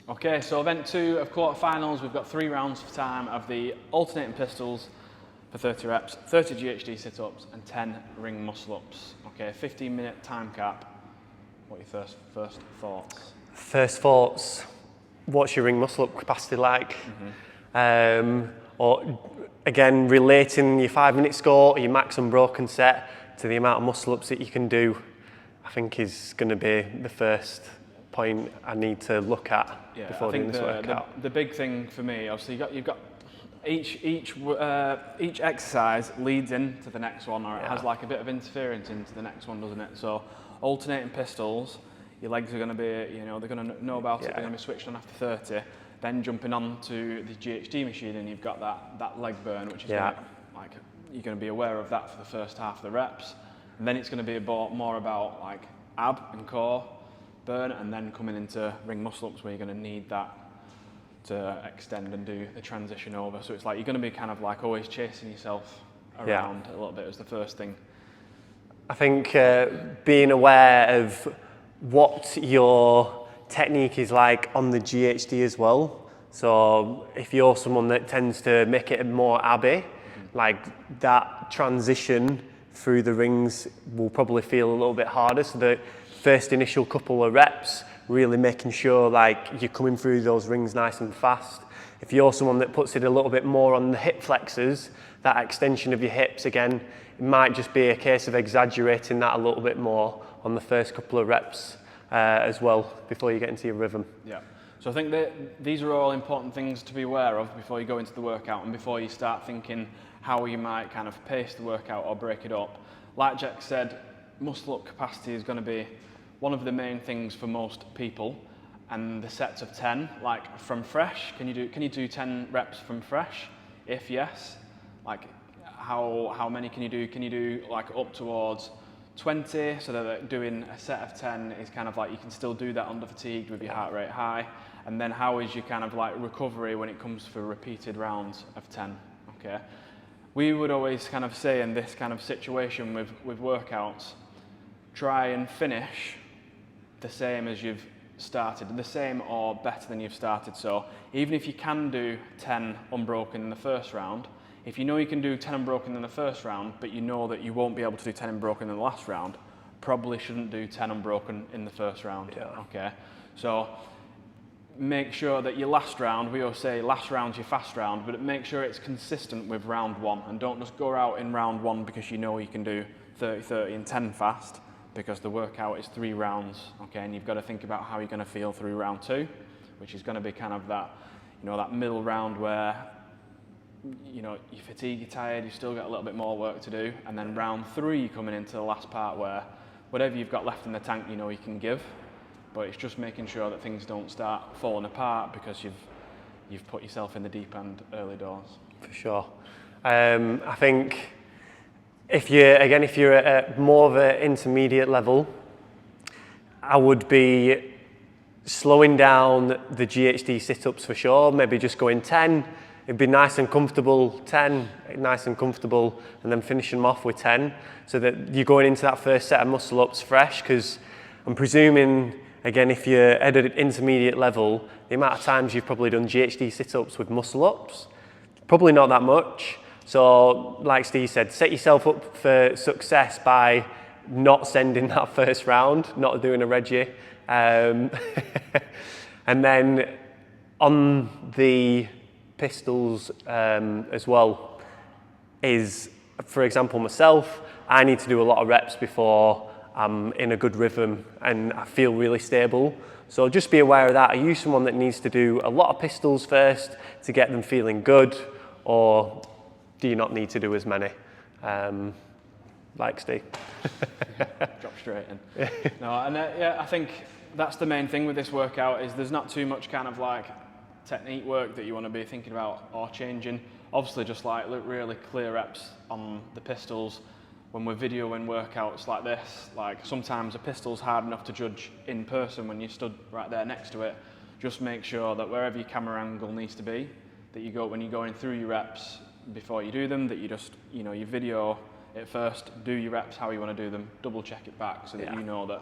Okay, so event 2 of quarterfinals, we've got 3 rounds for time of the alternating pistols for 30 reps, 30 GHD sit-ups and 10 ring muscle-ups. Okay, 15-minute time cap. What are your first thoughts? First thoughts, what's your ring muscle-up capacity like? Or again, relating your 5-minute score or your max unbroken set to the amount of muscle-ups that you can do, I think is going to be the first point I need to look at before doing this workout. The big thing for me, obviously, you've got each exercise leads into the next one, or it has like a bit of interference into the next one, doesn't it? So alternating pistols, your legs are going to be, you know, they're going to know about it. They're going to be switched on after 30. Then jumping on to the GHD machine, and you've got that leg burn, which is gonna, like, you're going to be aware of that for the first half of the reps. And then it's going to be more about like ab and core burn, and then coming into ring muscle-ups where you're going to need that to extend and do the transition over. So it's like you're going to be kind of like always chasing yourself around a little bit as the first thing. I think being aware of what your technique is like on the GHD as well. So if you're someone that tends to make it more abby, like that transition through the rings will probably feel a little bit harder. So the first initial couple of reps, really making sure like you're coming through those rings nice and fast. If you're someone that puts it a little bit more on the hip flexors, that extension of your hips, again, it might just be a case of exaggerating that a little bit more on the first couple of reps as well before you get into your rhythm. Yeah. So I think that these are all important things to be aware of before you go into the workout and before you start thinking how you might kind of pace the workout or break it up. Like Jack said, muscle-up capacity is going to be one of the main things for most people, and the sets of 10, like from fresh, can you do 10 reps from fresh? If yes, like how many can you do? Can you do like up towards 20, so that doing a set of 10 is kind of like you can still do that under fatigued with your heart rate high? And then how is your kind of like recovery when it comes for repeated rounds of 10? Okay, we would always kind of say in this kind of situation with workouts, try and finish the same as you've started, the same or better than you've started. So even if you can do 10 unbroken in the first round, if you know you can do 10 unbroken in the first round, but you know that you won't be able to do 10 unbroken in the last round, probably shouldn't do 10 unbroken in the first round. Okay, so make sure that your last round, we always say last round's your fast round, but make sure it's consistent with round 1, and don't just go out in round 1 because you know you can do 30, 30 and 10 fast, because the workout is 3 rounds, okay, and you've got to think about how you're going to feel through round 2, which is going to be kind of that, you know, that middle round where, you know, you're fatigued, you're tired, you've still got a little bit more work to do, and then round 3 you're coming into the last part where whatever you've got left in the tank, you know you can give, but it's just making sure that things don't start falling apart because you've put yourself in the deep end early doors. For sure. I think if you're at more of an intermediate level, I would be slowing down the GHD sit-ups for sure, maybe just going 10, it'd be nice and comfortable, 10, nice and comfortable, and then finishing them off with 10, so that you're going into that first set of muscle-ups fresh, because I'm presuming, again, if you're at an intermediate level, the amount of times you've probably done GHD sit-ups with muscle-ups, probably not that much. So, like Steve said, set yourself up for success by not sending that first round, not doing a Reggie. And then on the pistols as well is, for example, myself, I need to do a lot of reps before I'm in a good rhythm and I feel really stable. So just be aware of that. Are you someone that needs to do a lot of pistols first to get them feeling good, or do you not need to do as many? Like Steve. Drop straight in. No, and I think that's the main thing with this workout, is there's not too much kind of like technique work that you want to be thinking about or changing. Obviously, just like really clear reps on the pistols. When we're videoing workouts like this, like sometimes a pistol's hard enough to judge in person when you're stood right there next to it. Just make sure that wherever your camera angle needs to be, that you go, when you're going through your reps before you do them, that you just, you know, you video it first, do your reps how you want to do them, double check it back so that you know that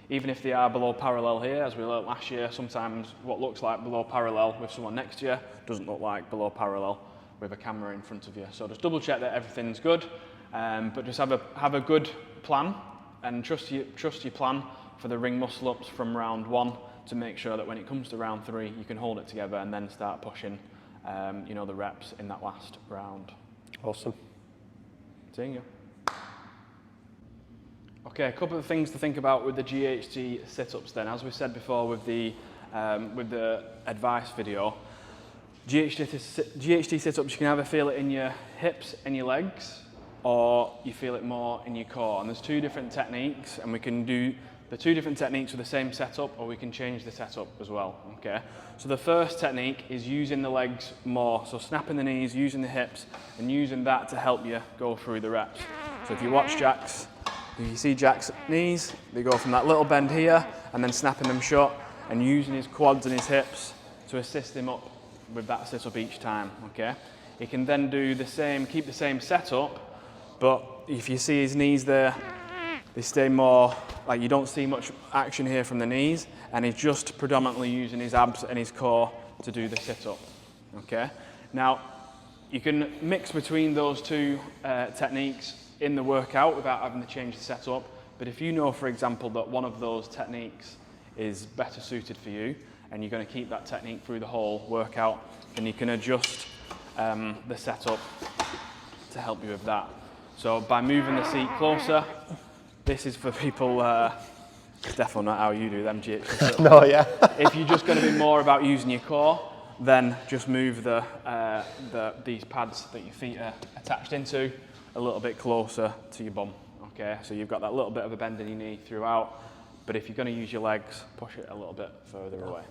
Even if they are below parallel here, as we learned last year, sometimes what looks like below parallel with someone next to you doesn't look like below parallel with a camera in front of you. So just double check that everything's good, but just have a good plan and trust your plan for the ring muscle ups from round 1 to make sure that when it comes to round 3, you can hold it together and then start pushing, you know, the reps in that last round. Awesome. Seeing you. Okay, a couple of things to think about with the GHD sit-ups then. As we said before with the advice video, GHD sit-ups, you can either feel it in your hips and your legs, or you feel it more in your core. And there's 2 different techniques, and we can do the 2 different techniques with the same setup, or we can change the setup as well, okay? So the first technique is using the legs more, so snapping the knees, using the hips, and using that to help you go through the reps. So if you watch Jack's, if you see Jack's knees, they go from that little bend here, and then snapping them shut, and using his quads and his hips to assist him up with that sit-up each time, okay? He can then do the same, keep the same setup, but if you see his knees there, they stay more, like you don't see much action here from the knees, and he's just predominantly using his abs and his core to do the sit-up, okay? Now, you can mix between those 2 techniques in the workout without having to change the setup, but if you know, for example, that one of those techniques is better suited for you, and you're going to keep that technique through the whole workout, then you can adjust the setup to help you with that. So by moving the seat closer, this is for people, it's definitely not how you do them GH sit-ups. No, yeah. If you're just going to be more about using your core, then just move these pads that your feet are attached into a little bit closer to your bum, okay? So you've got that little bit of a bend in your knee throughout, but if you're going to use your legs, push it a little bit further away.